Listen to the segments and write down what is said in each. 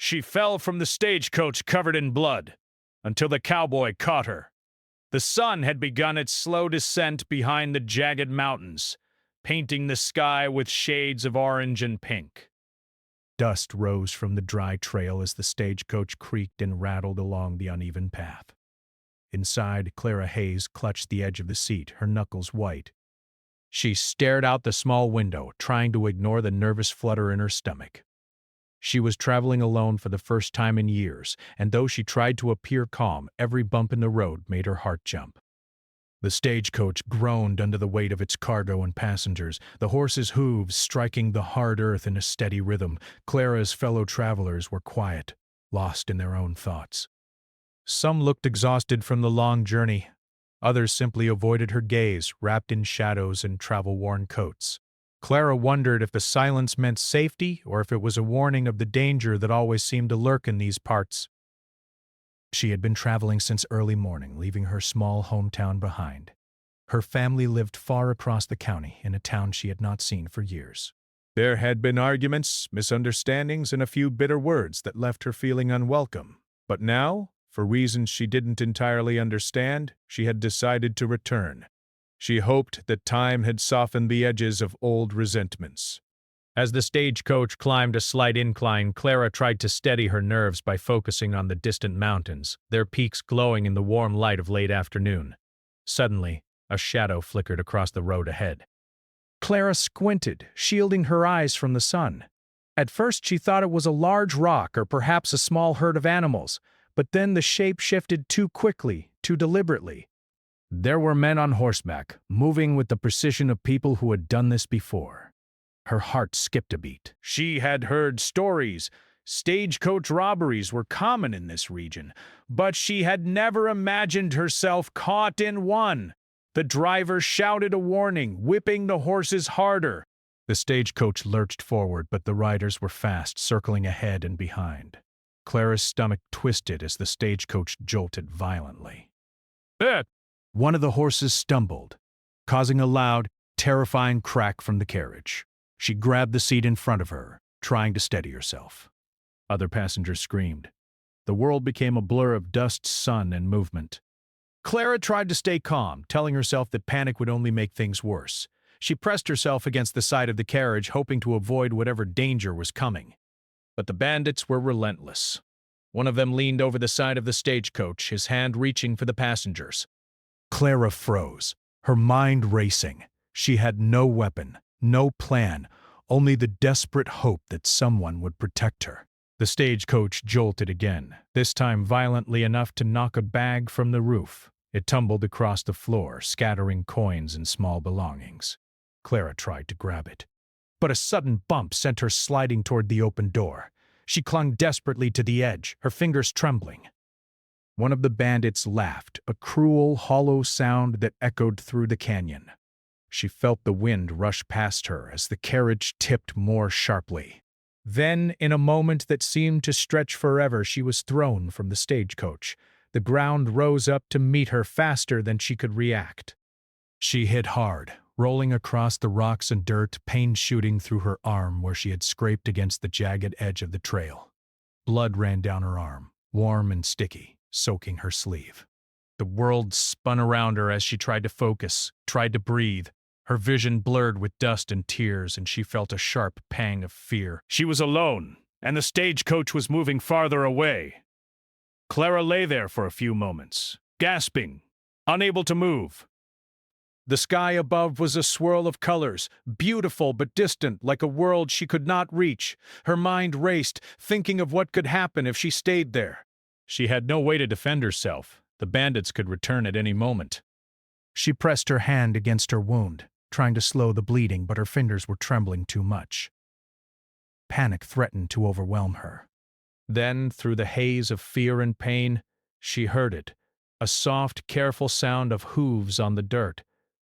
She fell from the stagecoach covered in blood, until the cowboy caught her. The sun had begun its slow descent behind the jagged mountains, painting the sky with shades of orange and pink. Dust rose from the dry trail as the stagecoach creaked and rattled along the uneven path. Inside, Clara Hayes clutched the edge of the seat, her knuckles white. She stared out the small window, trying to ignore the nervous flutter in her stomach. She was traveling alone for the first time in years, and though she tried to appear calm, every bump in the road made her heart jump. The stagecoach groaned under the weight of its cargo and passengers, the horses' hooves striking the hard earth in a steady rhythm. Clara's fellow travelers were quiet, lost in their own thoughts. Some looked exhausted from the long journey. Others simply avoided her gaze, wrapped in shadows and travel-worn coats. Clara wondered if the silence meant safety or if it was a warning of the danger that always seemed to lurk in these parts. She had been traveling since early morning, leaving her small hometown behind. Her family lived far across the county, in a town she had not seen for years. There had been arguments, misunderstandings, and a few bitter words that left her feeling unwelcome. But now, for reasons she didn't entirely understand, she had decided to return. She hoped that time had softened the edges of old resentments. As the stagecoach climbed a slight incline, Clara tried to steady her nerves by focusing on the distant mountains, their peaks glowing in the warm light of late afternoon. Suddenly, a shadow flickered across the road ahead. Clara squinted, shielding her eyes from the sun. At first she thought it was a large rock or perhaps a small herd of animals, but then the shape shifted too quickly, too deliberately. There were men on horseback, moving with the precision of people who had done this before. Her heart skipped a beat. She had heard stories. Stagecoach robberies were common in this region, but she had never imagined herself caught in one. The driver shouted a warning, whipping the horses harder. The stagecoach lurched forward, but the riders were fast, circling ahead and behind. Clara's stomach twisted as the stagecoach jolted violently. One of the horses stumbled, causing a loud, terrifying crack from the carriage. She grabbed the seat in front of her, trying to steady herself. Other passengers screamed. The world became a blur of dust, sun, and movement. Clara tried to stay calm, telling herself that panic would only make things worse. She pressed herself against the side of the carriage, hoping to avoid whatever danger was coming. But the bandits were relentless. One of them leaned over the side of the stagecoach, his hand reaching for the passengers. Clara froze, her mind racing. She had no weapon, no plan, only the desperate hope that someone would protect her. The stagecoach jolted again, this time violently enough to knock a bag from the roof. It tumbled across the floor, scattering coins and small belongings. Clara tried to grab it, but a sudden bump sent her sliding toward the open door. She clung desperately to the edge, her fingers trembling. One of the bandits laughed, a cruel, hollow sound that echoed through the canyon. She felt the wind rush past her as the carriage tipped more sharply. Then, in a moment that seemed to stretch forever, she was thrown from the stagecoach. The ground rose up to meet her faster than she could react. She hit hard, rolling across the rocks and dirt, pain shooting through her arm where she had scraped against the jagged edge of the trail. Blood ran down her arm, warm and sticky, soaking her sleeve. The world spun around her as she tried to focus, tried to breathe. Her vision blurred with dust and tears, and she felt a sharp pang of fear. She was alone, and the stagecoach was moving farther away. Clara lay there for a few moments, gasping, unable to move. The sky above was a swirl of colors, beautiful but distant, like a world she could not reach. Her mind raced, thinking of what could happen if she stayed there. She had no way to defend herself. The bandits could return at any moment. She pressed her hand against her wound, trying to slow the bleeding, but her fingers were trembling too much. Panic threatened to overwhelm her. Then, through the haze of fear and pain, she heard it, a soft, careful sound of hooves on the dirt.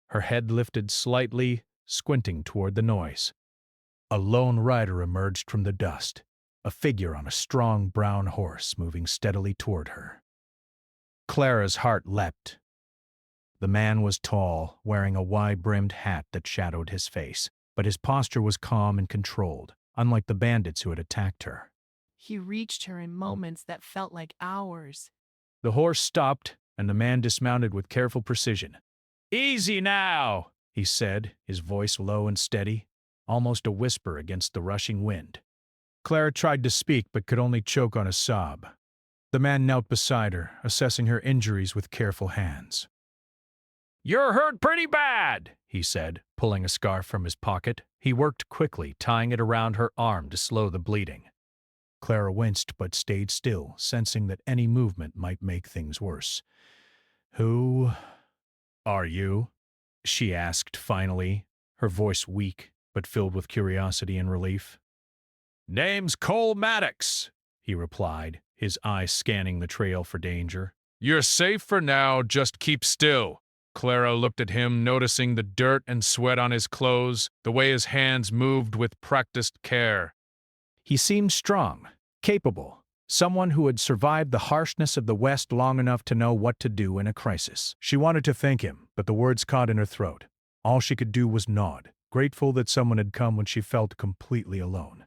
Her head lifted slightly, squinting toward the noise. A lone rider emerged from the dust, a figure on a strong brown horse moving steadily toward her. Clara's heart leapt. The man was tall, wearing a wide-brimmed hat that shadowed his face, but his posture was calm and controlled, unlike the bandits who had attacked her. He reached her in moments that felt like hours. The horse stopped, and the man dismounted with careful precision. "Easy now," he said, his voice low and steady, almost a whisper against the rushing wind. Clara tried to speak but could only choke on a sob. The man knelt beside her, assessing her injuries with careful hands. "You're hurt pretty bad," he said, pulling a scarf from his pocket. He worked quickly, tying it around her arm to slow the bleeding. Clara winced but stayed still, sensing that any movement might make things worse. "Who are you?" she asked finally, her voice weak but filled with curiosity and relief. "Name's Cole Maddox," he replied, his eyes scanning the trail for danger. "You're safe for now, just keep still." Clara looked at him, noticing the dirt and sweat on his clothes, the way his hands moved with practiced care. He seemed strong, capable, someone who had survived the harshness of the West long enough to know what to do in a crisis. She wanted to thank him, but the words caught in her throat. All she could do was nod, grateful that someone had come when she felt completely alone.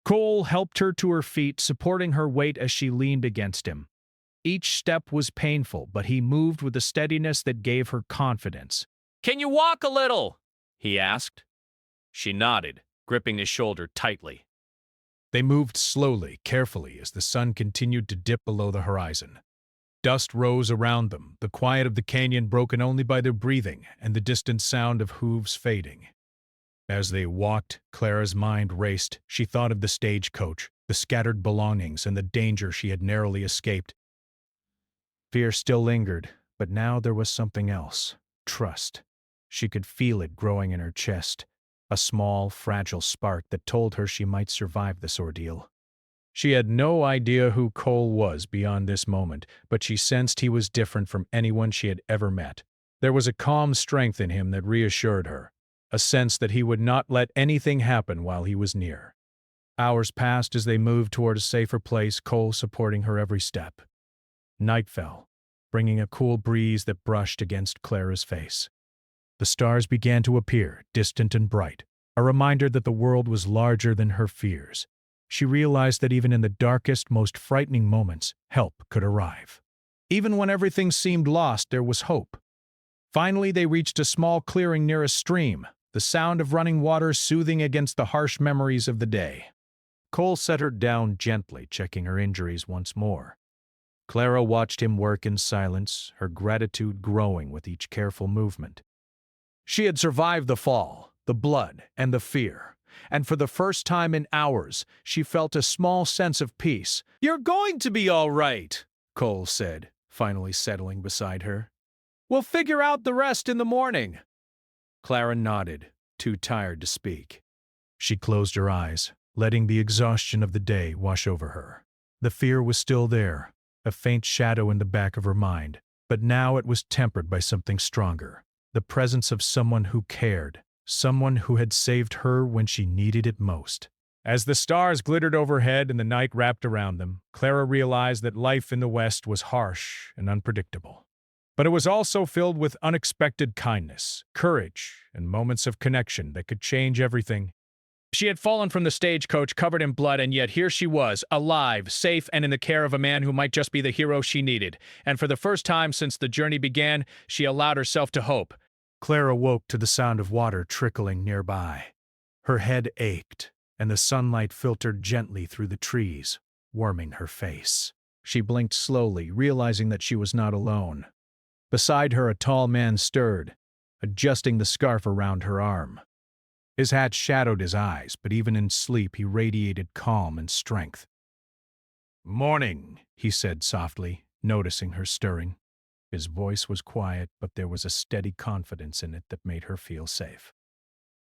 Cole helped her to her feet, supporting her weight as she leaned against him. Each step was painful, but he moved with a steadiness that gave her confidence. "Can you walk a little?" he asked. She nodded, gripping his shoulder tightly. They moved slowly, carefully, as the sun continued to dip below the horizon. Dust rose around them, the quiet of the canyon broken only by their breathing and the distant sound of hooves fading. As they walked, Clara's mind raced. She thought of the stagecoach, the scattered belongings, and the danger she had narrowly escaped. Fear still lingered, but now there was something else. Trust. She could feel it growing in her chest, a small, fragile spark that told her she might survive this ordeal. She had no idea who Cole was beyond this moment, but she sensed he was different from anyone she had ever met. There was a calm strength in him that reassured her, a sense that he would not let anything happen while he was near. Hours passed as they moved toward a safer place, Cole supporting her every step. Night fell, bringing a cool breeze that brushed against Clara's face. The stars began to appear, distant and bright, a reminder that the world was larger than her fears. She realized that even in the darkest, most frightening moments, help could arrive. Even when everything seemed lost, there was hope. Finally, they reached a small clearing near a stream, the sound of running water soothing against the harsh memories of the day. Cole set her down gently, checking her injuries once more. Clara watched him work in silence, her gratitude growing with each careful movement. She had survived the fall, the blood, and the fear, and for the first time in hours, she felt a small sense of peace. "You're going to be all right," Cole said, finally settling beside her. "We'll figure out the rest in the morning." Clara nodded, too tired to speak. She closed her eyes, letting the exhaustion of the day wash over her. The fear was still there, a faint shadow in the back of her mind, but now it was tempered by something stronger, the presence of someone who cared, someone who had saved her when she needed it most. As the stars glittered overhead and the night wrapped around them, Clara realized that life in the West was harsh and unpredictable. But it was also filled with unexpected kindness, courage, and moments of connection that could change everything. She had fallen from the stagecoach covered in blood, and yet here she was, alive, safe, and in the care of a man who might just be the hero she needed. And for the first time since the journey began, she allowed herself to hope. Clara woke to the sound of water trickling nearby. Her head ached, and the sunlight filtered gently through the trees, warming her face. She blinked slowly, realizing that she was not alone. Beside her, a tall man stirred, adjusting the scarf around her arm. His hat shadowed his eyes, but even in sleep he radiated calm and strength. "Morning," he said softly, noticing her stirring. His voice was quiet, but there was a steady confidence in it that made her feel safe.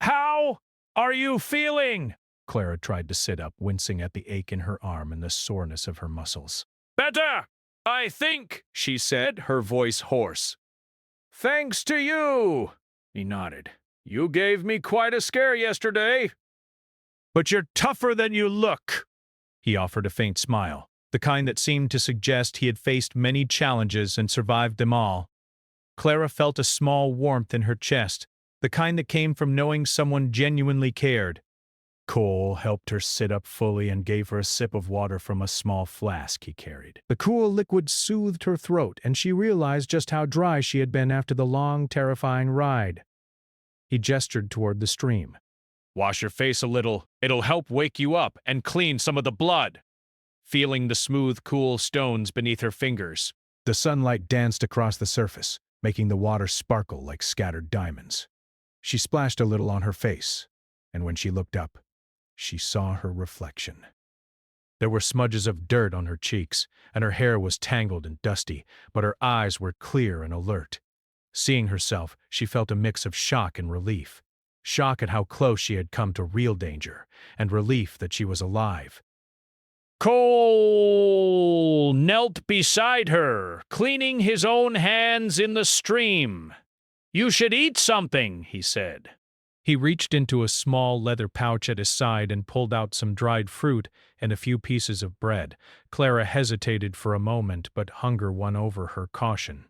"How are you feeling?" Clara tried to sit up, wincing at the ache in her arm and the soreness of her muscles. "Better, I think," she said, her voice hoarse. "Thanks to you," he nodded. "You gave me quite a scare yesterday." "But you're tougher than you look." He offered a faint smile, the kind that seemed to suggest he had faced many challenges and survived them all. Clara felt a small warmth in her chest, the kind that came from knowing someone genuinely cared. Cole helped her sit up fully and gave her a sip of water from a small flask he carried. The cool liquid soothed her throat, and she realized just how dry she had been after the long, terrifying ride. He gestured toward the stream. "Wash your face a little. It'll help wake you up and clean some of the blood." Feeling the smooth, cool stones beneath her fingers, the sunlight danced across the surface, making the water sparkle like scattered diamonds. She splashed a little on her face, and when she looked up, she saw her reflection. There were smudges of dirt on her cheeks, and her hair was tangled and dusty, but her eyes were clear and alert. Seeing herself, she felt a mix of shock and relief. Shock at how close she had come to real danger, and relief that she was alive. Cole knelt beside her, cleaning his own hands in the stream. "You should eat something," he said. He reached into a small leather pouch at his side and pulled out some dried fruit and a few pieces of bread. Clara hesitated for a moment, but hunger won over her caution.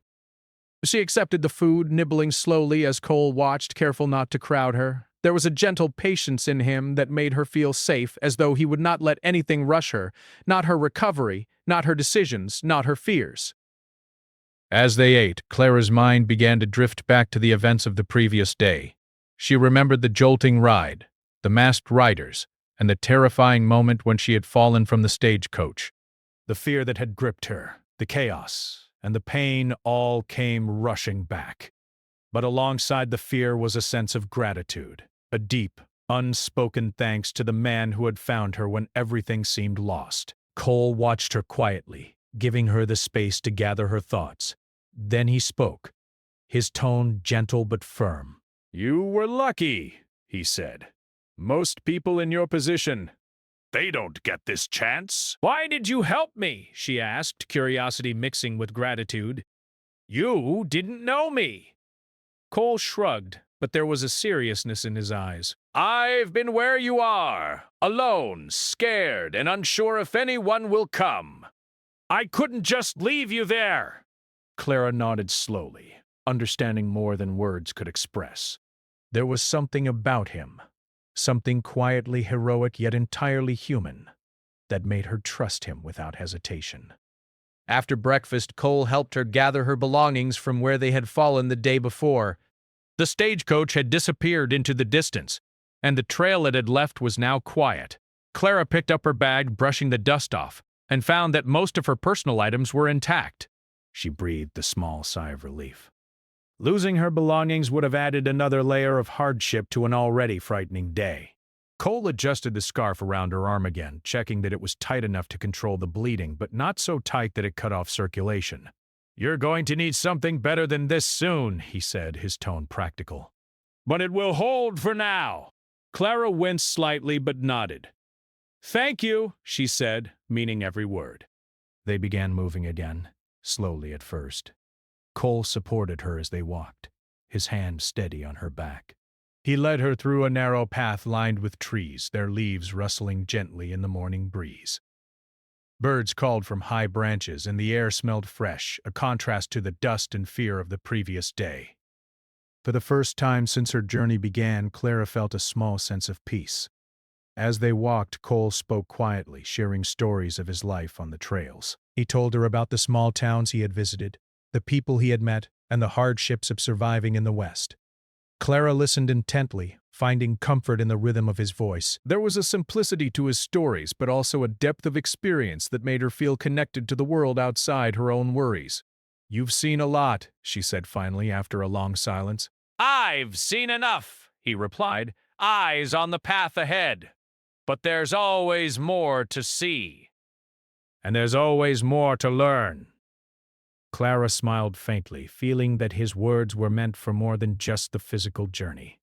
She accepted the food, nibbling slowly as Cole watched, careful not to crowd her. There was a gentle patience in him that made her feel safe, as though he would not let anything rush her, not her recovery, not her decisions, not her fears. As they ate, Clara's mind began to drift back to the events of the previous day. She remembered the jolting ride, the masked riders, and the terrifying moment when she had fallen from the stagecoach. The fear that had gripped her, the chaos, and the pain all came rushing back. But alongside the fear was a sense of gratitude, a deep, unspoken thanks to the man who had found her when everything seemed lost. Cole watched her quietly, giving her the space to gather her thoughts. Then he spoke, his tone gentle but firm. "You were lucky," he said. "Most people in your position, they don't get this chance." "Why did you help me?" she asked, curiosity mixing with gratitude. "You didn't know me." Cole shrugged, but there was a seriousness in his eyes. "I've been where you are, alone, scared, and unsure if anyone will come. I couldn't just leave you there." Clara nodded slowly, understanding more than words could express. There was something about him, something quietly heroic yet entirely human, that made her trust him without hesitation. After breakfast, Cole helped her gather her belongings from where they had fallen the day before. The stagecoach had disappeared into the distance, and the trail it had left was now quiet. Clara picked up her bag, brushing the dust off, and found that most of her personal items were intact. She breathed a small sigh of relief. Losing her belongings would have added another layer of hardship to an already frightening day. Cole adjusted the scarf around her arm again, checking that it was tight enough to control the bleeding, but not so tight that it cut off circulation. "You're going to need something better than this soon," he said, his tone practical. "But it will hold for now." Clara winced slightly but nodded. "Thank you," she said, meaning every word. They began moving again, slowly at first. Cole supported her as they walked, his hand steady on her back. He led her through a narrow path lined with trees, their leaves rustling gently in the morning breeze. Birds called from high branches, and the air smelled fresh, a contrast to the dust and fear of the previous day. For the first time since her journey began, Clara felt a small sense of peace. As they walked, Cole spoke quietly, sharing stories of his life on the trails. He told her about the small towns he had visited, the people he had met, and the hardships of surviving in the West. Clara listened intently, finding comfort in the rhythm of his voice. There was a simplicity to his stories, but also a depth of experience that made her feel connected to the world outside her own worries. "You've seen a lot," she said finally after a long silence. "I've seen enough," he replied, eyes on the path ahead. "But there's always more to see. And there's always more to learn." Clara smiled faintly, feeling that his words were meant for more than just the physical journey.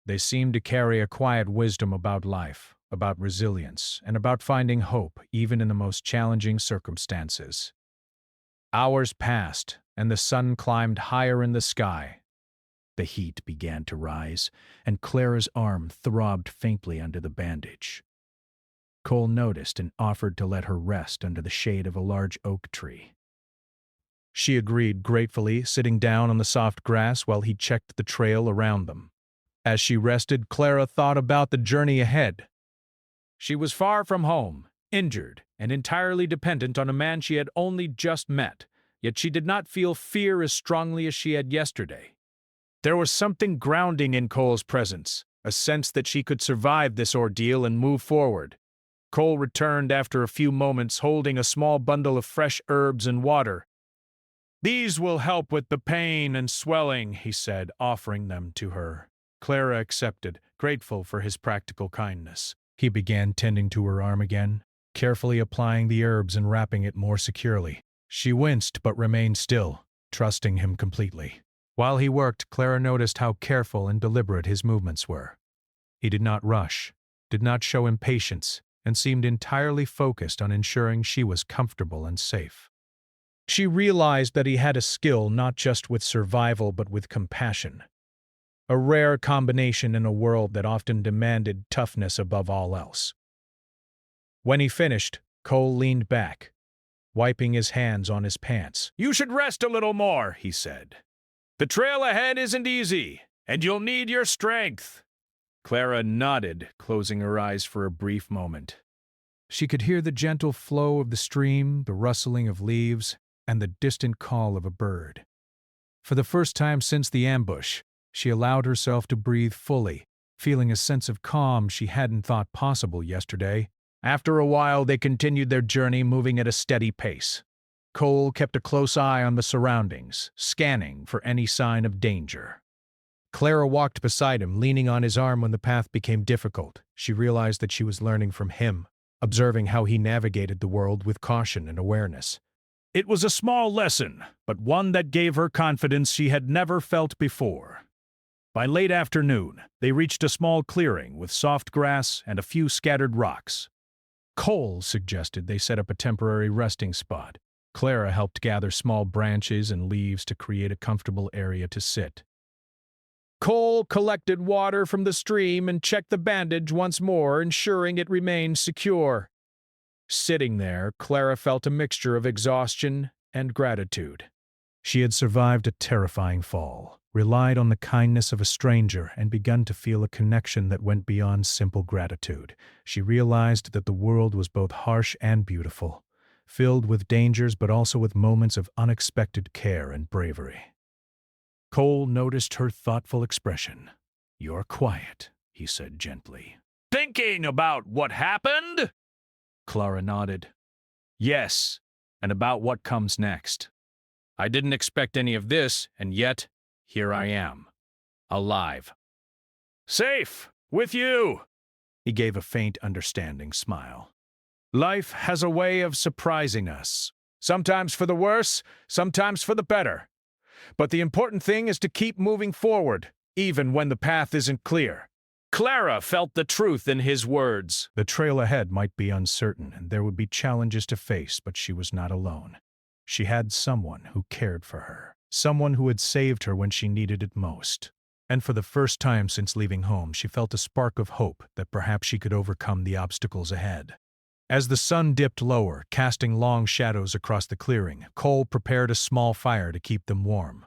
They seemed to carry a quiet wisdom about life, about resilience, and about finding hope even in the most challenging circumstances. Hours passed, and the sun climbed higher in the sky. The heat began to rise, and Clara's arm throbbed faintly under the bandage. Cole noticed and offered to let her rest under the shade of a large oak tree. She agreed gratefully, sitting down on the soft grass while he checked the trail around them. As she rested, Clara thought about the journey ahead, She was far from home, injured, and entirely dependent on a man she had only just met, yet she did not feel fear as strongly as she had yesterday. There was something grounding in Cole's presence, a sense that she could survive this ordeal and move forward. Cole returned after a few moments holding a small bundle of fresh herbs and water. "These will help with the pain and swelling," he said, offering them to her. Clara accepted, grateful for his practical kindness. He began tending to her arm again, carefully applying the herbs and wrapping it more securely. She winced but remained still, trusting him completely. While he worked, Clara noticed how careful and deliberate his movements were. He did not rush, did not show impatience, and seemed entirely focused on ensuring she was comfortable and safe. She realized that he had a skill not just with survival but with compassion, a rare combination in a world that often demanded toughness above all else. When he finished, Cole leaned back, wiping his hands on his pants. "You should rest a little more," he said. "The trail ahead isn't easy, and you'll need your strength." Clara nodded, closing her eyes for a brief moment. She could hear the gentle flow of the stream, the rustling of leaves, and the distant call of a bird. For the first time since the ambush, she allowed herself to breathe fully, feeling a sense of calm she hadn't thought possible yesterday. After a while, they continued their journey, moving at a steady pace. Cole kept a close eye on the surroundings, scanning for any sign of danger. Clara walked beside him, leaning on his arm when the path became difficult. She realized that she was learning from him, observing how he navigated the world with caution and awareness. It was a small lesson, but one that gave her confidence she had never felt before. By late afternoon, they reached a small clearing with soft grass and a few scattered rocks. Cole suggested they set up a temporary resting spot. Clara helped gather small branches and leaves to create a comfortable area to sit. Cole collected water from the stream and checked the bandage once more, ensuring it remained secure. Sitting there, Clara felt a mixture of exhaustion and gratitude. She had survived a terrifying fall, relied on the kindness of a stranger, and begun to feel a connection that went beyond simple gratitude. She realized that the world was both harsh and beautiful, filled with dangers but also with moments of unexpected care and bravery. Cole noticed her thoughtful expression. "You're quiet," he said gently. "Thinking about what happened?" Clara nodded. "Yes, and about what comes next. I didn't expect any of this, and yet, here I am, alive. Safe, with you." He gave a faint, understanding smile. "Life has a way of surprising us, sometimes for the worse, sometimes for the better. But the important thing is to keep moving forward, even when the path isn't clear." Clara felt the truth in his words. The trail ahead might be uncertain, and there would be challenges to face, but she was not alone. She had someone who cared for her, someone who had saved her when she needed it most. And for the first time since leaving home, she felt a spark of hope that perhaps she could overcome the obstacles ahead. As the sun dipped lower, casting long shadows across the clearing, Cole prepared a small fire to keep them warm.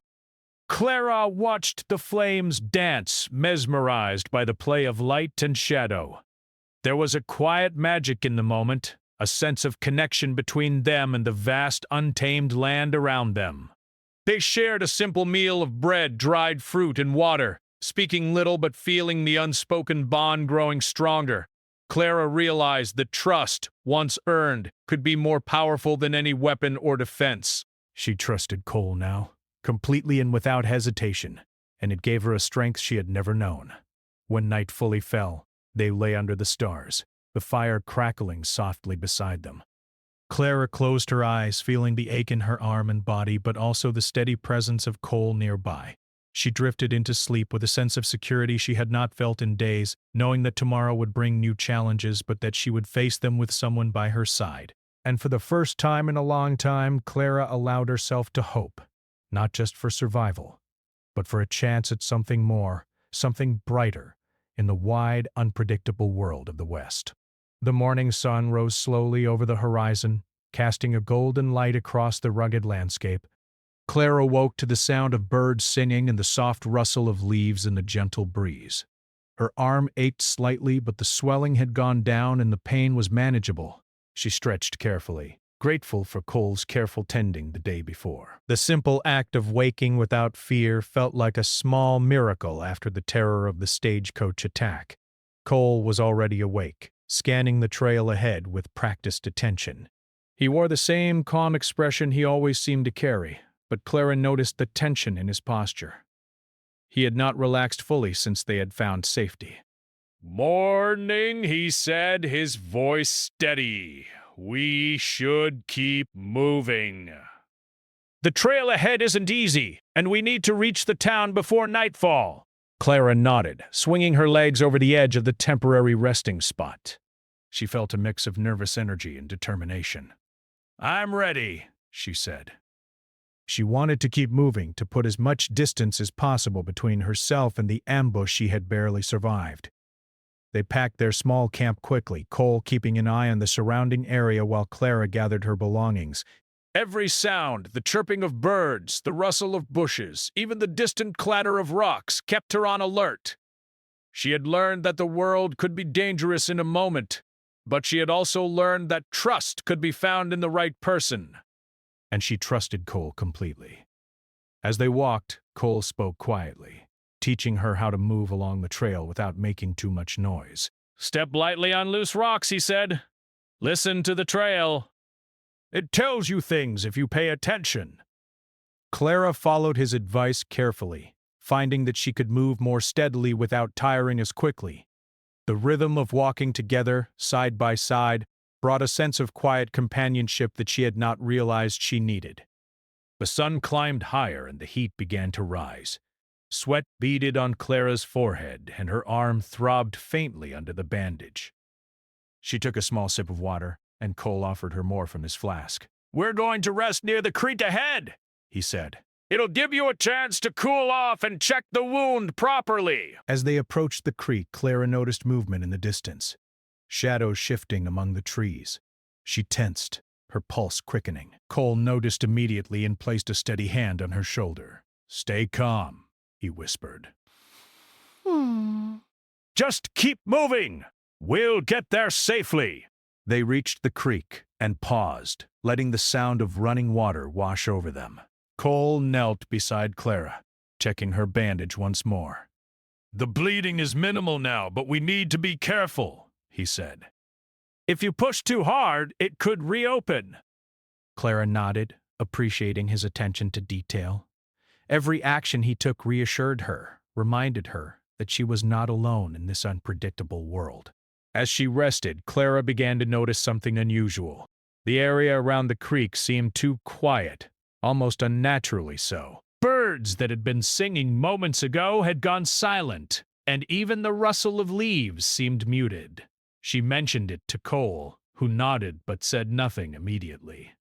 Clara watched the flames dance, mesmerized by the play of light and shadow. There was a quiet magic in the moment, a sense of connection between them and the vast, untamed land around them. They shared a simple meal of bread, dried fruit, and water, speaking little but feeling the unspoken bond growing stronger. Clara realized that trust, once earned, could be more powerful than any weapon or defense. She trusted Cole now, completely and without hesitation, and it gave her a strength she had never known. When night fully fell, they lay under the stars, the fire crackling softly beside them. Clara closed her eyes, feeling the ache in her arm and body, but also the steady presence of Cole nearby. She drifted into sleep with a sense of security she had not felt in days, knowing that tomorrow would bring new challenges, but that she would face them with someone by her side. And for the first time in a long time, Clara allowed herself to hope, not just for survival, but for a chance at something more, something brighter, in the wide, unpredictable world of the West. The morning sun rose slowly over the horizon, casting a golden light across the rugged landscape. Clara woke to the sound of birds singing and the soft rustle of leaves in the gentle breeze. Her arm ached slightly, but the swelling had gone down and the pain was manageable. She stretched carefully, grateful for Cole's careful tending the day before. The simple act of waking without fear felt like a small miracle after the terror of the stagecoach attack. Cole was already awake, scanning the trail ahead with practiced attention. He wore the same calm expression he always seemed to carry, but Clara noticed the tension in his posture. He had not relaxed fully since they had found safety. "Morning," he said, his voice steady. "We should keep moving. The trail ahead isn't easy, and we need to reach the town before nightfall." Clara nodded, swinging her legs over the edge of the temporary resting spot. She felt a mix of nervous energy and determination. "I'm ready," she said. She wanted to keep moving, to put as much distance as possible between herself and the ambush she had barely survived. They packed their small camp quickly, Cole keeping an eye on the surrounding area while Clara gathered her belongings. Every sound, the chirping of birds, the rustle of bushes, even the distant clatter of rocks, kept her on alert. She had learned that the world could be dangerous in a moment, but she had also learned that trust could be found in the right person. And she trusted Cole completely. As they walked, Cole spoke quietly, teaching her how to move along the trail without making too much noise. "Step lightly on loose rocks," he said. "Listen to the trail. It tells you things if you pay attention." Clara followed his advice carefully, finding that she could move more steadily without tiring as quickly. The rhythm of walking together, side by side, brought a sense of quiet companionship that she had not realized she needed. The sun climbed higher and the heat began to rise. Sweat beaded on Clara's forehead, and her arm throbbed faintly under the bandage. She took a small sip of water, and Cole offered her more from his flask. "We're going to rest near the creek ahead," he said. "It'll give you a chance to cool off and check the wound properly." As they approached the creek, Clara noticed movement in the distance, shadows shifting among the trees. She tensed, her pulse quickening. Cole noticed immediately and placed a steady hand on her shoulder. "Stay calm," he whispered. "Just keep moving. We'll get there safely." They reached the creek and paused, letting the sound of running water wash over them. Cole knelt beside Clara, checking her bandage once more. "The bleeding is minimal now, but we need to be careful," he said. "If you push too hard, it could reopen." Clara nodded, appreciating his attention to detail. Every action he took reassured her, reminded her that she was not alone in this unpredictable world. As she rested, Clara began to notice something unusual. The area around the creek seemed too quiet, almost unnaturally so. Birds that had been singing moments ago had gone silent, and even the rustle of leaves seemed muted. She mentioned it to Cole, who nodded but said nothing immediately.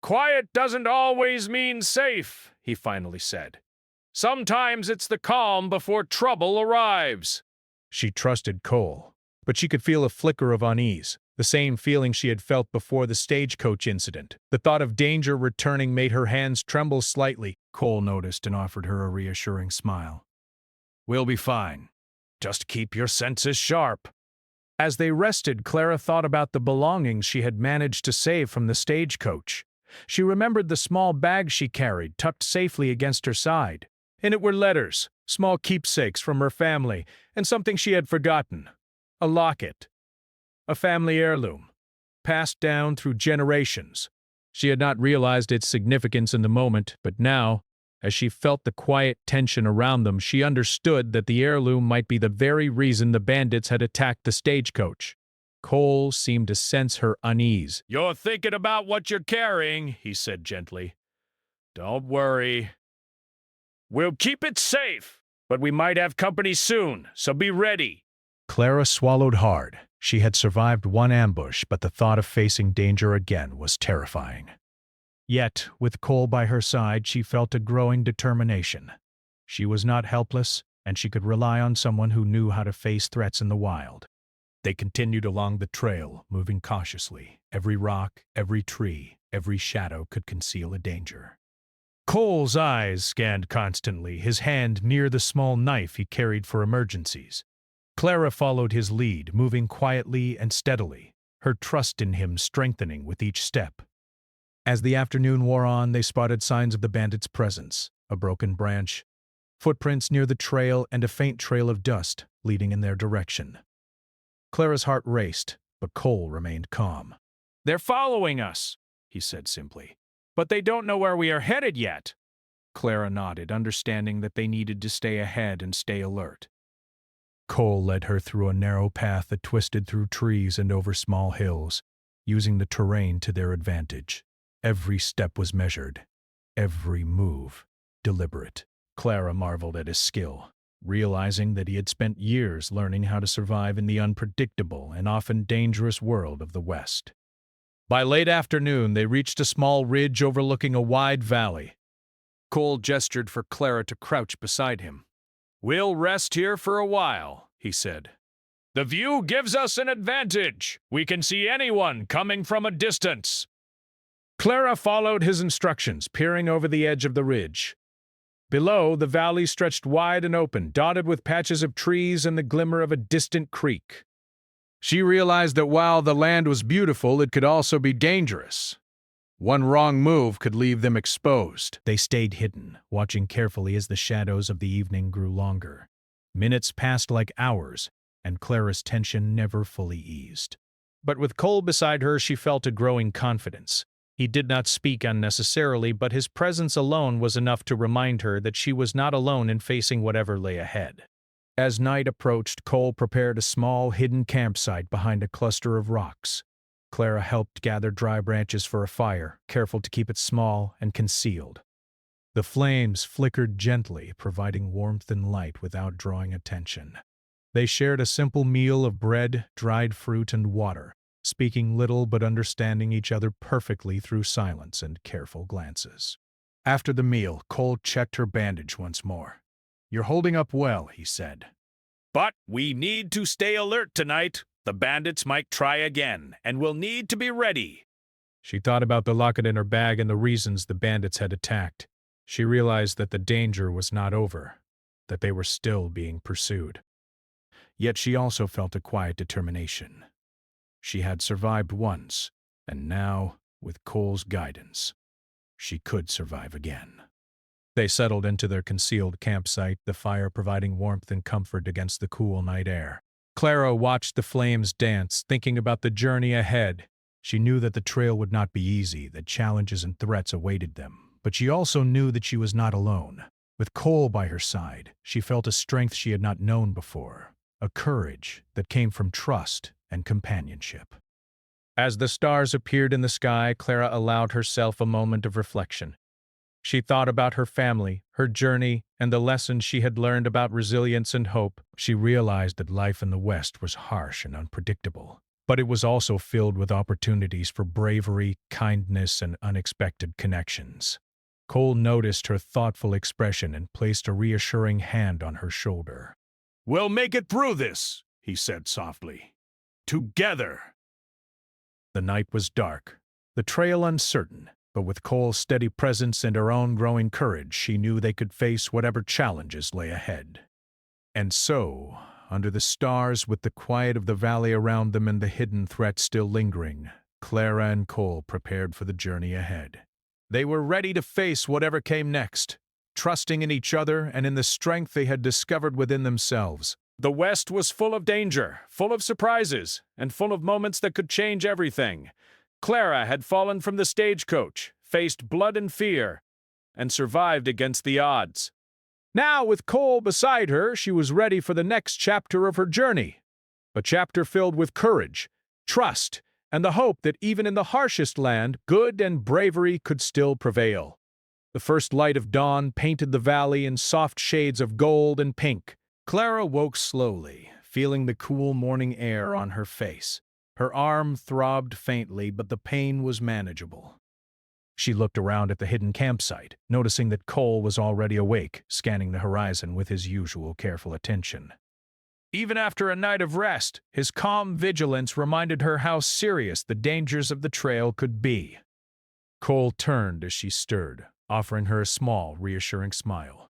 "Quiet doesn't always mean safe," he finally said. "Sometimes it's the calm before trouble arrives." She trusted Cole, but she could feel a flicker of unease, the same feeling she had felt before the stagecoach incident. The thought of danger returning made her hands tremble slightly. Cole noticed and offered her a reassuring smile. "We'll be fine. Just keep your senses sharp." As they rested, Clara thought about the belongings she had managed to save from the stagecoach. She remembered the small bag she carried, tucked safely against her side. In it were letters, small keepsakes from her family, and something she had forgotten. A locket. A family heirloom, passed down through generations. She had not realized its significance in the moment, but now, as she felt the quiet tension around them, she understood that the heirloom might be the very reason the bandits had attacked the stagecoach. Cole seemed to sense her unease. "You're thinking about what you're carrying," he said gently. "Don't worry. We'll keep it safe, but we might have company soon, so be ready." Clara swallowed hard. She had survived one ambush, but the thought of facing danger again was terrifying. Yet, with Cole by her side, she felt a growing determination. She was not helpless, and she could rely on someone who knew how to face threats in the wild. They continued along the trail, moving cautiously. Every rock, every tree, every shadow could conceal a danger. Cole's eyes scanned constantly, his hand near the small knife he carried for emergencies. Clara followed his lead, moving quietly and steadily, her trust in him strengthening with each step. As the afternoon wore on, they spotted signs of the bandits' presence, a broken branch, footprints near the trail, and a faint trail of dust leading in their direction. Clara's heart raced, but Cole remained calm. "They're following us," he said simply. "But they don't know where we are headed yet." Clara nodded, understanding that they needed to stay ahead and stay alert. Cole led her through a narrow path that twisted through trees and over small hills, using the terrain to their advantage. Every step was measured, every move deliberate. Clara marveled at his skill, realizing that he had spent years learning how to survive in the unpredictable and often dangerous world of the West. By late afternoon, they reached a small ridge overlooking a wide valley. Cole gestured for Clara to crouch beside him. "We'll rest here for a while," he said. "The view gives us an advantage. We can see anyone coming from a distance." Clara followed his instructions, peering over the edge of the ridge. Below, the valley stretched wide and open, dotted with patches of trees and the glimmer of a distant creek. She realized that while the land was beautiful, it could also be dangerous. One wrong move could leave them exposed. They stayed hidden, watching carefully as the shadows of the evening grew longer. Minutes passed like hours, and Clara's tension never fully eased. But with Cole beside her, she felt a growing confidence. He did not speak unnecessarily, but his presence alone was enough to remind her that she was not alone in facing whatever lay ahead. As night approached, Cole prepared a small, hidden campsite behind a cluster of rocks. Clara helped gather dry branches for a fire, careful to keep it small and concealed. The flames flickered gently, providing warmth and light without drawing attention. They shared a simple meal of bread, dried fruit, and water, speaking little but understanding each other perfectly through silence and careful glances. After the meal, Cole checked her bandage once more. "You're holding up well," he said. "But we need to stay alert tonight. The bandits might try again, and we'll need to be ready." She thought about the locket in her bag and the reasons the bandits had attacked. She realized that the danger was not over, that they were still being pursued. Yet she also felt a quiet determination. She had survived once, and now, with Cole's guidance, she could survive again. They settled into their concealed campsite, the fire providing warmth and comfort against the cool night air. Clara watched the flames dance, thinking about the journey ahead. She knew that the trail would not be easy, that challenges and threats awaited them, but she also knew that she was not alone. With Cole by her side, she felt a strength she had not known before, a courage that came from trust and companionship. As the stars appeared in the sky, Clara allowed herself a moment of reflection. She thought about her family, her journey, and the lessons she had learned about resilience and hope. She realized that life in the West was harsh and unpredictable, but it was also filled with opportunities for bravery, kindness, and unexpected connections. Cole noticed her thoughtful expression and placed a reassuring hand on her shoulder. "We'll make it through this," he said softly. "Together." The night was dark, the trail uncertain, but with Cole's steady presence and her own growing courage, she knew they could face whatever challenges lay ahead. And so, under the stars, with the quiet of the valley around them and the hidden threat still lingering, Clara and Cole prepared for the journey ahead. They were ready to face whatever came next, trusting in each other and in the strength they had discovered within themselves. The West was full of danger, full of surprises, and full of moments that could change everything. Clara had fallen from the stagecoach, faced blood and fear, and survived against the odds. Now, with Cole beside her, she was ready for the next chapter of her journey, a chapter filled with courage, trust, and the hope that even in the harshest land, good and bravery could still prevail. The first light of dawn painted the valley in soft shades of gold and pink. Clara woke slowly, feeling the cool morning air on her face. Her arm throbbed faintly, but the pain was manageable. She looked around at the hidden campsite, noticing that Cole was already awake, scanning the horizon with his usual careful attention. Even after a night of rest, his calm vigilance reminded her how serious the dangers of the trail could be. Cole turned as she stirred, offering her a small, reassuring smile.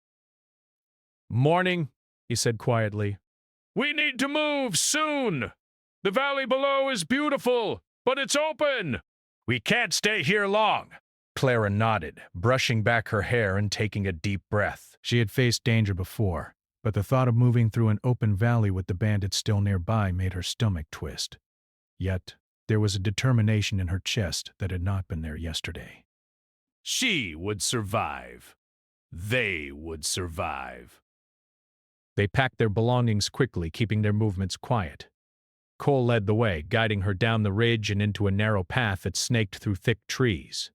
"Morning," he said quietly. We need to move soon! The valley below is beautiful, but it's open! We can't stay here long. Clara nodded, brushing back her hair and taking a deep breath. She had faced danger before, but the thought of moving through an open valley with the bandits still nearby made her stomach twist. Yet, there was a determination in her chest that had not been there yesterday. She would survive. They would survive. They packed their belongings quickly, keeping their movements quiet. Cole led the way, guiding her down the ridge and into a narrow path that snaked through thick trees.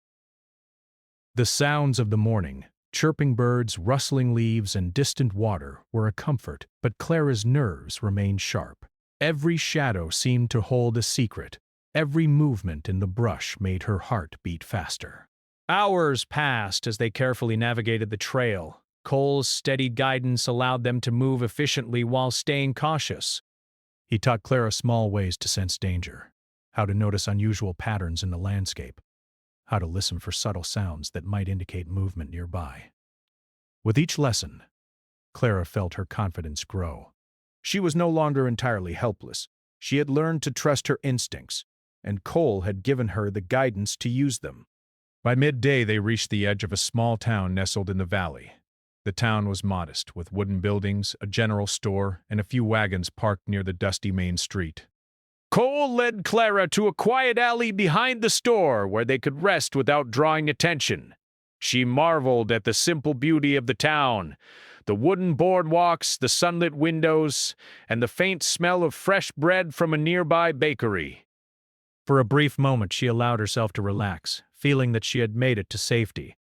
The sounds of the morning, chirping birds, rustling leaves, and distant water were a comfort, but Clara's nerves remained sharp. Every shadow seemed to hold a secret. Every movement in the brush made her heart beat faster. Hours passed as they carefully navigated the trail. Cole's steady guidance allowed them to move efficiently while staying cautious. He taught Clara small ways to sense danger, how to notice unusual patterns in the landscape, how to listen for subtle sounds that might indicate movement nearby. With each lesson, Clara felt her confidence grow. She was no longer entirely helpless. She had learned to trust her instincts, and Cole had given her the guidance to use them. By midday, they reached the edge of a small town nestled in the valley. The town was modest, with wooden buildings, a general store, and a few wagons parked near the dusty main street. Cole led Clara to a quiet alley behind the store where they could rest without drawing attention. She marveled at the simple beauty of the town, the wooden boardwalks, the sunlit windows, and the faint smell of fresh bread from a nearby bakery. For a brief moment, she allowed herself to relax, feeling that she had made it to safety.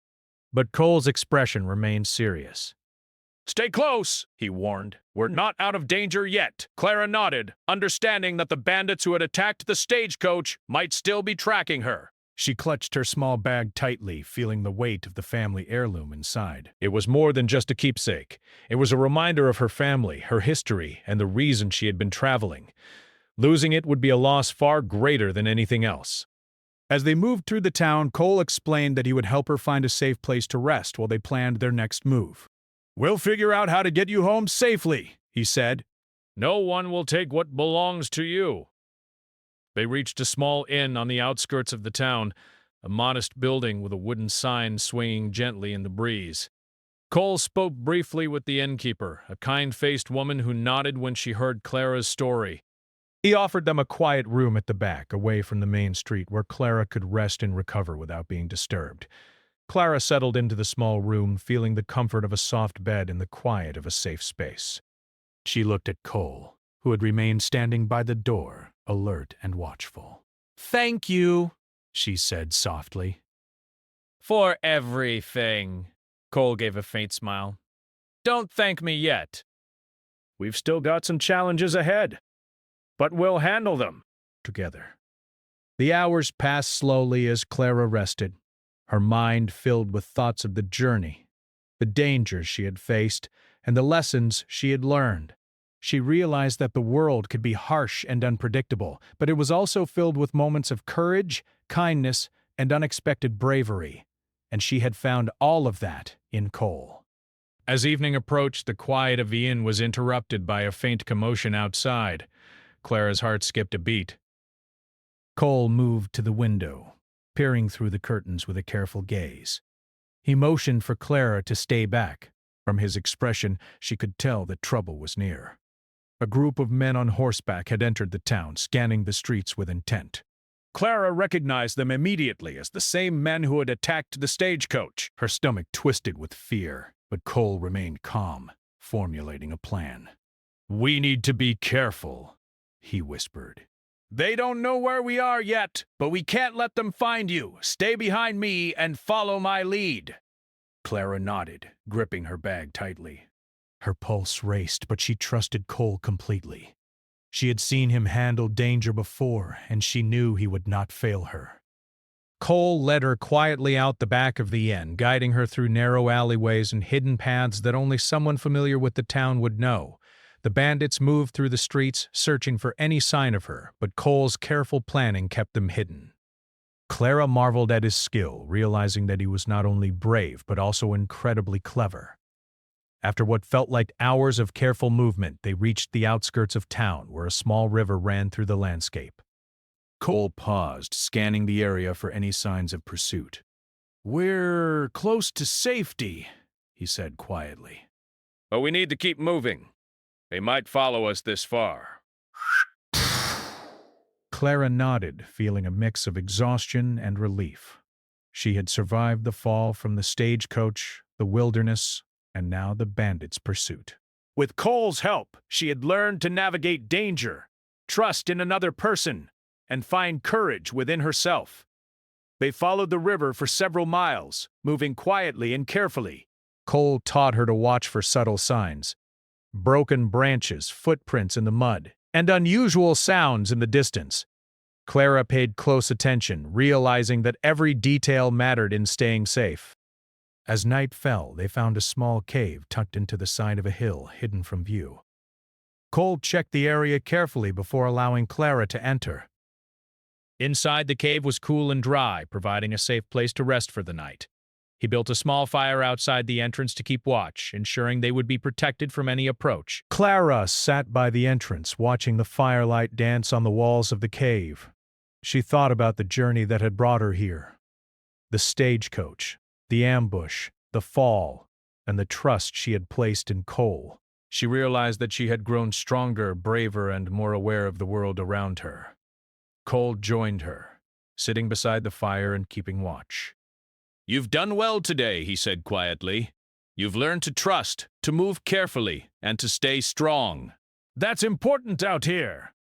But Cole's expression remained serious. "Stay close," he warned. "We're not out of danger yet." Clara nodded, understanding that the bandits who had attacked the stagecoach might still be tracking her. She clutched her small bag tightly, feeling the weight of the family heirloom inside. It was more than just a keepsake. It was a reminder of her family, her history, and the reason she had been traveling. Losing it would be a loss far greater than anything else. As they moved through the town, Cole explained that he would help her find a safe place to rest while they planned their next move. "We'll figure out how to get you home safely," he said. "No one will take what belongs to you." They reached a small inn on the outskirts of the town, a modest building with a wooden sign swinging gently in the breeze. Cole spoke briefly with the innkeeper, a kind-faced woman who nodded when she heard Clara's story. He offered them a quiet room at the back, away from the main street, where Clara could rest and recover without being disturbed. Clara settled into the small room, feeling the comfort of a soft bed and the quiet of a safe space. She looked at Cole, who had remained standing by the door, alert and watchful. "Thank you," she said softly. "For everything." Cole gave a faint smile. "Don't thank me yet. We've still got some challenges ahead, but we'll handle them together." The hours passed slowly as Clara rested, her mind filled with thoughts of the journey, the dangers she had faced, and the lessons she had learned. She realized that the world could be harsh and unpredictable, but it was also filled with moments of courage, kindness, and unexpected bravery, and she had found all of that in Cole. As evening approached, the quiet of the inn was interrupted by a faint commotion outside. Clara's heart skipped a beat. Cole moved to the window, peering through the curtains with a careful gaze. He motioned for Clara to stay back. From his expression, she could tell that trouble was near. A group of men on horseback had entered the town, scanning the streets with intent. Clara recognized them immediately as the same men who had attacked the stagecoach. Her stomach twisted with fear, but Cole remained calm, formulating a plan. "We need to be careful," he whispered. "They don't know where we are yet, but we can't let them find you. Stay behind me and follow my lead." Clara nodded, gripping her bag tightly. Her pulse raced, but she trusted Cole completely. She had seen him handle danger before, and she knew he would not fail her. Cole led her quietly out the back of the inn, guiding her through narrow alleyways and hidden paths that only someone familiar with the town would know. The bandits moved through the streets, searching for any sign of her, but Cole's careful planning kept them hidden. Clara marveled at his skill, realizing that he was not only brave but also incredibly clever. After what felt like hours of careful movement, they reached the outskirts of town where a small river ran through the landscape. Cole paused, scanning the area for any signs of pursuit. "We're close to safety," he said quietly. "But we need to keep moving. They might follow us this far." Clara nodded, feeling a mix of exhaustion and relief. She had survived the fall from the stagecoach, the wilderness, and now the bandits' pursuit. With Cole's help, she had learned to navigate danger, trust in another person, and find courage within herself. They followed the river for several miles, moving quietly and carefully. Cole taught her to watch for subtle signs: broken branches, footprints in the mud, and unusual sounds in the distance. Clara paid close attention, realizing that every detail mattered in staying safe. As night fell, they found a small cave tucked into the side of a hill, hidden from view. Cole checked the area carefully before allowing Clara to enter. Inside, the cave was cool and dry, providing a safe place to rest for the night. He built a small fire outside the entrance to keep watch, ensuring they would be protected from any approach. Clara sat by the entrance, watching the firelight dance on the walls of the cave. She thought about the journey that had brought her here. The stagecoach, the ambush, the fall, and the trust she had placed in Cole. She realized that she had grown stronger, braver, and more aware of the world around her. Cole joined her, sitting beside the fire and keeping watch. "You've done well today," he said quietly. "You've learned to trust, to move carefully, and to stay strong. That's important out here."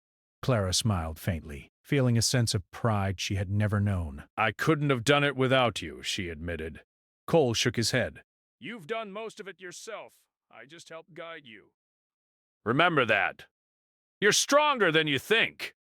Clara smiled faintly, feeling a sense of pride she had never known. "I couldn't have done it without you," she admitted. Cole shook his head. "You've done most of it yourself. I just helped guide you. Remember that. You're stronger than you think."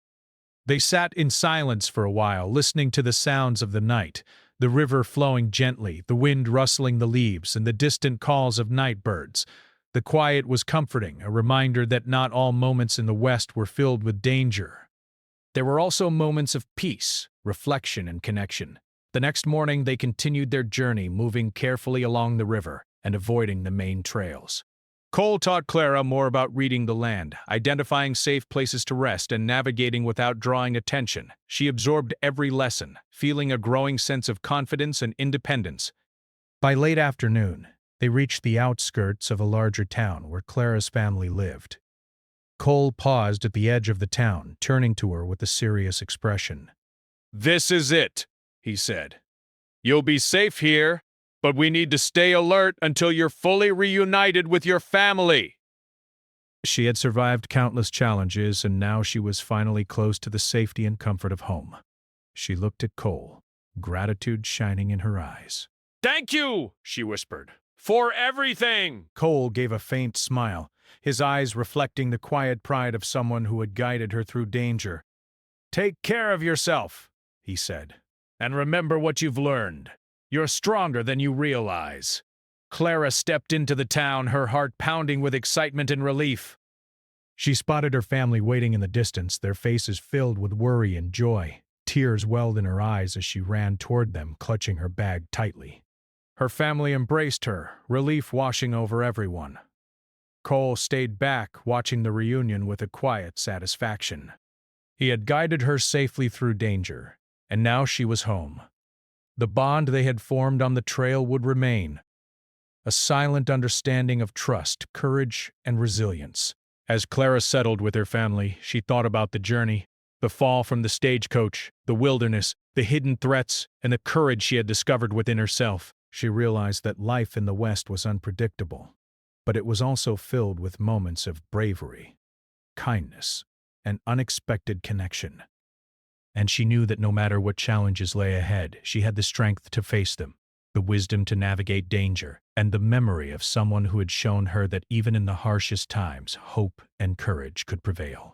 They sat in silence for a while, listening to the sounds of the night, the river flowing gently, the wind rustling the leaves, and the distant calls of night birds. The quiet was comforting, a reminder that not all moments in the West were filled with danger. There were also moments of peace, reflection, and connection. The next morning, they continued their journey, moving carefully along the river and avoiding the main trails. Cole taught Clara more about reading the land, identifying safe places to rest, and navigating without drawing attention. She absorbed every lesson, feeling a growing sense of confidence and independence. By late afternoon, they reached the outskirts of a larger town where Clara's family lived. Cole paused at the edge of the town, turning to her with a serious expression. "This is it," he said. "You'll be safe here, but we need to stay alert until you're fully reunited with your family." She had survived countless challenges, and now she was finally close to the safety and comfort of home. She looked at Cole, gratitude shining in her eyes. "Thank you," she whispered, "for everything." Cole gave a faint smile, his eyes reflecting the quiet pride of someone who had guided her through danger. "Take care of yourself," he said, "and remember what you've learned. You're stronger than you realize." Clara stepped into the town, her heart pounding with excitement and relief. She spotted her family waiting in the distance, their faces filled with worry and joy. Tears welled in her eyes as she ran toward them, clutching her bag tightly. Her family embraced her, relief washing over everyone. Cole stayed back, watching the reunion with a quiet satisfaction. He had guided her safely through danger, and now she was home. The bond they had formed on the trail would remain, a silent understanding of trust, courage, and resilience. As Clara settled with her family, she thought about the journey, the fall from the stagecoach, the wilderness, the hidden threats, and the courage she had discovered within herself. She realized that life in the West was unpredictable, but it was also filled with moments of bravery, kindness, and unexpected connection. And she knew that no matter what challenges lay ahead, she had the strength to face them, the wisdom to navigate danger, and the memory of someone who had shown her that even in the harshest times, hope and courage could prevail.